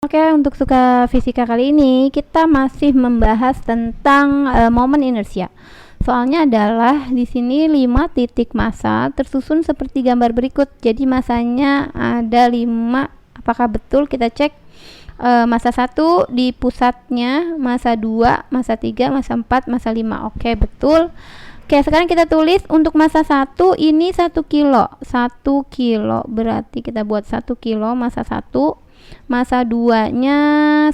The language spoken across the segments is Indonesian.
Oke, untuk suka fisika kali ini kita masih membahas tentang momen inersia. Soalnya adalah di sini 5 titik massa tersusun seperti gambar berikut. Jadi massanya ada 5. Apakah betul? Kita cek. Massa 1 di pusatnya, massa 2, massa 3, massa 4, massa 5. Oke, betul. Oke, sekarang kita tulis untuk massa 1 ini 1 kilo. 1 kilo berarti kita buat 1 kilo massa 1. Massa 2-nya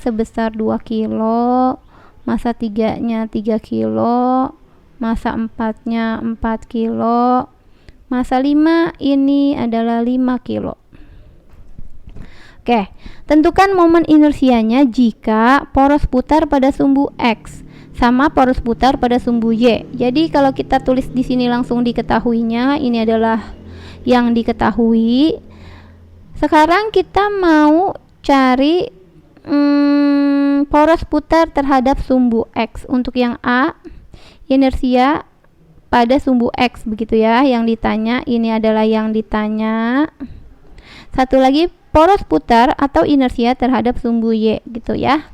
sebesar 2 kilo, massa 3-nya 3 kilo, massa 4-nya 4 kilo, massa 5 ini adalah 5 kilo. Oke, tentukan momen inersianya jika poros putar pada sumbu X sama poros putar pada sumbu Y. Jadi kalau kita tulis di sini langsung diketahuinya, ini adalah yang diketahui. Sekarang kita mau cari poros putar terhadap sumbu X. Untuk yang A, inersia pada sumbu X, begitu ya, yang ditanya. Ini adalah yang ditanya. Satu lagi, poros putar atau inersia terhadap sumbu Y, gitu ya.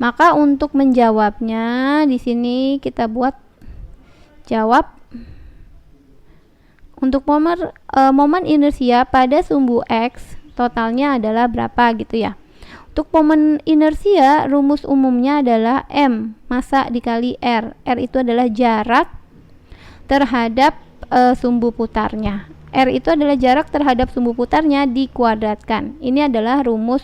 Maka untuk menjawabnya di sini kita buat jawab. Untuk momen inersia pada sumbu X totalnya adalah berapa gitu ya. Untuk momen inersia rumus umumnya adalah M massa dikali R. R itu adalah jarak terhadap sumbu putarnya. R itu adalah jarak terhadap sumbu putarnya dikuadratkan. Ini adalah rumus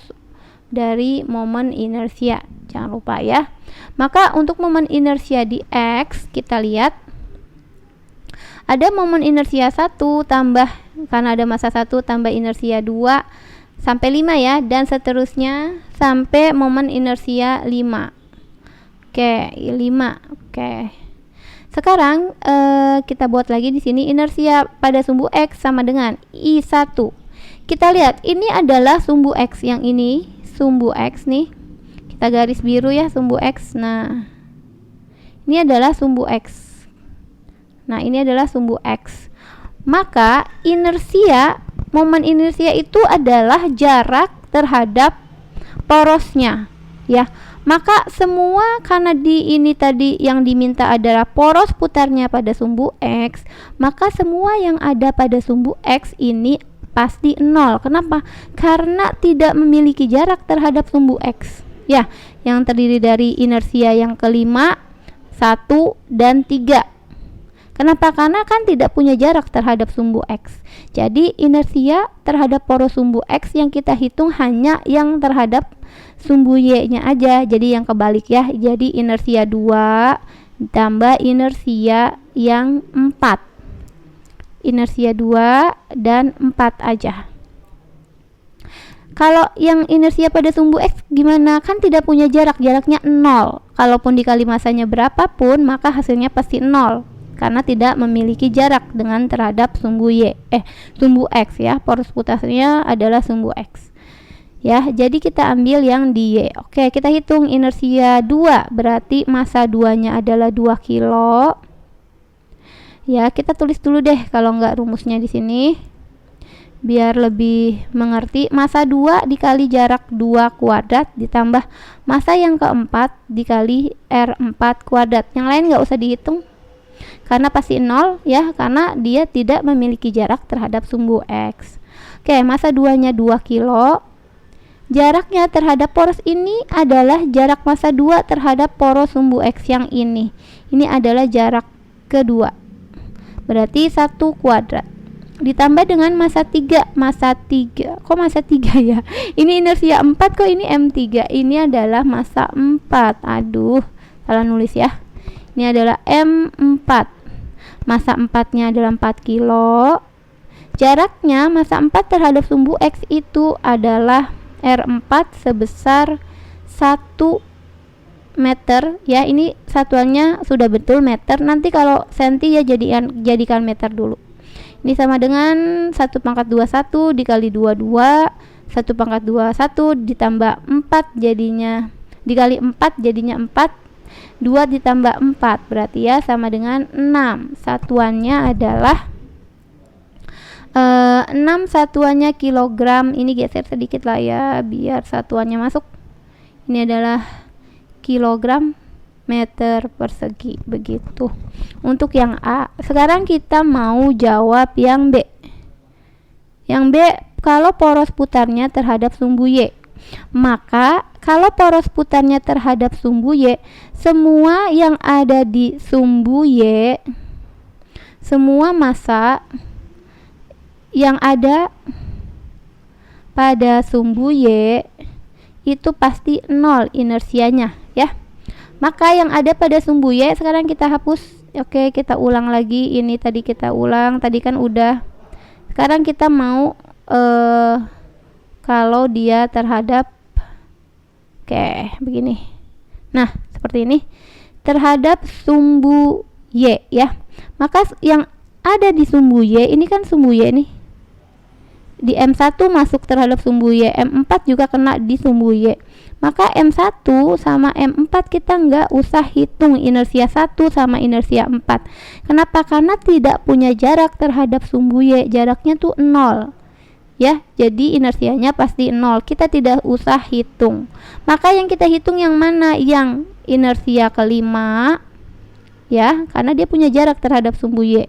dari momen inersia. Jangan lupa ya. Maka untuk momen inersia di X kita lihat ada momen inersia 1 tambah, karena ada massa 1 tambah inersia 2 sampai 5 ya, dan seterusnya sampai momen inersia 5. Oke, 5. Oke. Sekarang kita buat lagi di sini inersia pada sumbu X sama dengan I1. Kita lihat ini adalah sumbu X, yang ini sumbu X nih. Kita garis biru ya sumbu X. Nah, ini adalah sumbu X. Nah, ini adalah sumbu X. Maka inersia, momen inersia itu adalah jarak terhadap porosnya, ya. Maka semua, karena di ini tadi yang diminta adalah poros putarnya pada sumbu X, maka semua yang ada pada sumbu X ini pasti 0. Kenapa? Karena tidak memiliki jarak terhadap sumbu X. Ya, yang terdiri dari inersia yang kelima, 1 dan 3. Kenapa? Karena kan tidak punya jarak terhadap sumbu X. Jadi inersia terhadap poros sumbu X yang kita hitung hanya yang terhadap sumbu Y-nya aja. Jadi yang kebalik ya. Jadi inersia 2 ditambah inersia yang 4. Inersia 2 dan 4 aja. Kalau yang inersia pada sumbu X gimana? Kan tidak punya jarak, jaraknya 0. Kalaupun dikali massanya berapapun, maka hasilnya pasti 0. Karena tidak memiliki jarak dengan terhadap sumbu sumbu X ya. Poros putarnya adalah sumbu X. Ya, jadi kita ambil yang di Y. Oke, kita hitung inersia 2, berarti massa 2-nya adalah 2 kilo. Ya, kita tulis dulu deh kalau nggak rumusnya di sini. Biar lebih mengerti, massa 2 dikali jarak 2 kuadrat ditambah massa yang keempat dikali R4 kuadrat. Yang lain nggak usah dihitung karena pasti 0 ya, karena dia tidak memiliki jarak terhadap sumbu X. Oke, massa 2-nya 2 kilo. Jaraknya terhadap poros ini adalah jarak massa 2 terhadap poros sumbu X yang ini. Ini adalah jarak kedua. Berarti 1 kuadrat. Ditambah dengan massa 3. Massa 3. Kok massa 3 ya? Ini inersia 4 kok ini M3. Ini adalah massa 4. Aduh, salah nulis ya. Ini adalah M4. Massa 4-nya adalah 4 kilo. Jaraknya massa 4 terhadap sumbu X itu adalah R4 sebesar 1 meter ya. Ini satuannya sudah betul meter. Nanti kalau senti ya jadikan meter dulu. Ini sama dengan 1/21 dikali 22, 1/21 ditambah 4 jadinya, dikali 4 jadinya 4, 2 ditambah 4 berarti ya sama dengan 6. Satuannya adalah 6 satuannya kilogram. Ini geser sedikit lah ya biar satuannya masuk. Ini adalah kilogram meter persegi, begitu untuk yang A. Sekarang kita mau jawab yang B. Yang B, kalau poros putarnya terhadap sumbu Y, maka kalau poros putarnya terhadap sumbu Y, semua yang ada di sumbu Y, semua massa yang ada pada sumbu Y itu pasti 0 inersianya ya. Maka yang ada pada sumbu Y sekarang kita hapus. Oke, kita ulang lagi. Ini tadi kita ulang, tadi kan udah. Sekarang kita mau kalau dia terhadap begini. Nah, seperti ini. Terhadap sumbu Y ya. Maka yang ada di sumbu Y, ini kan sumbu Y nih. Di M1 masuk terhadap sumbu Y, M4 juga kena di sumbu Y. Maka M1 sama M4 kita nggak usah hitung inersia 1 sama inersia 4. Kenapa? Karena tidak punya jarak terhadap sumbu Y, jaraknya tuh 0. Ya, jadi inersianya pasti 0. Kita tidak usah hitung. Maka yang kita hitung yang mana? Yang inersia kelima ya, karena dia punya jarak terhadap sumbu Y.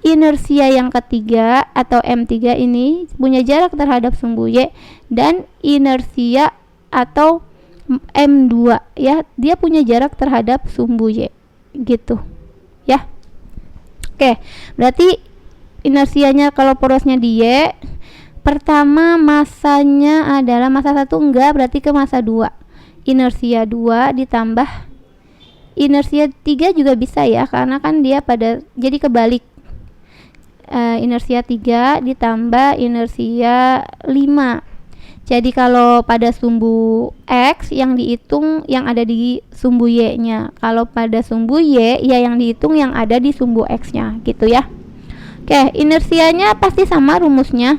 Inersia yang ketiga atau M3 ini punya jarak terhadap sumbu Y, dan inersia atau M2 ya, dia punya jarak terhadap sumbu Y gitu ya. Oke, berarti inersianya kalau porosnya di Y, pertama massanya adalah massa 1 enggak, berarti ke massa 2. Inersia 2 ditambah inersia 3 juga bisa ya, karena kan dia pada, jadi kebalik. Inersia 3 ditambah inersia 5. Jadi kalau pada sumbu X yang dihitung yang ada di sumbu Y-nya. Kalau pada sumbu Y ya yang dihitung yang ada di sumbu X-nya gitu ya. Oke, inersianya pasti sama rumusnya.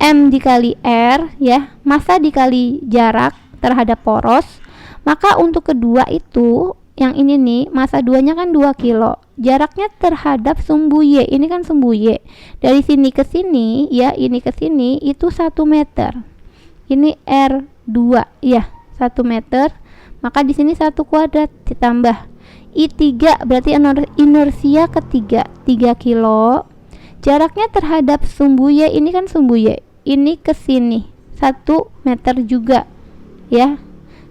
M dikali R ya, massa dikali jarak terhadap poros. Maka untuk kedua itu yang ini nih, massa 2-nya kan 2 kilo. Jaraknya terhadap sumbu Y, ini kan sumbu Y. Dari sini ke sini ya, ini ke sini itu 1 meter. Ini R2 ya, 1 meter. Maka di sini 1 kuadrat ditambah I3 berarti inersia ketiga 3 kilo. Jaraknya terhadap sumbu Y, ini kan sumbu Y. Ini ke sini 1 meter juga ya.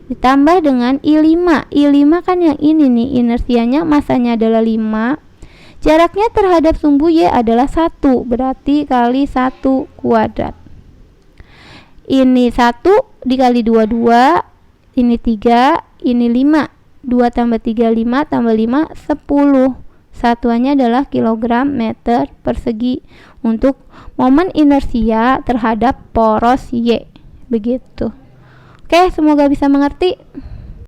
Ditambah dengan I5. I5 kan yang ini nih, inersianya, masanya adalah 5. Jaraknya terhadap sumbu Y adalah 1, berarti kali 1 kuadrat. Ini 1 dikali 2, 2. Ini 3, ini 5. 2 tambah 3, 5 tambah 5, 10. Satuannya adalah kilogram meter persegi untuk momen inersia terhadap poros Y. Begitu. Oke, semoga bisa mengerti.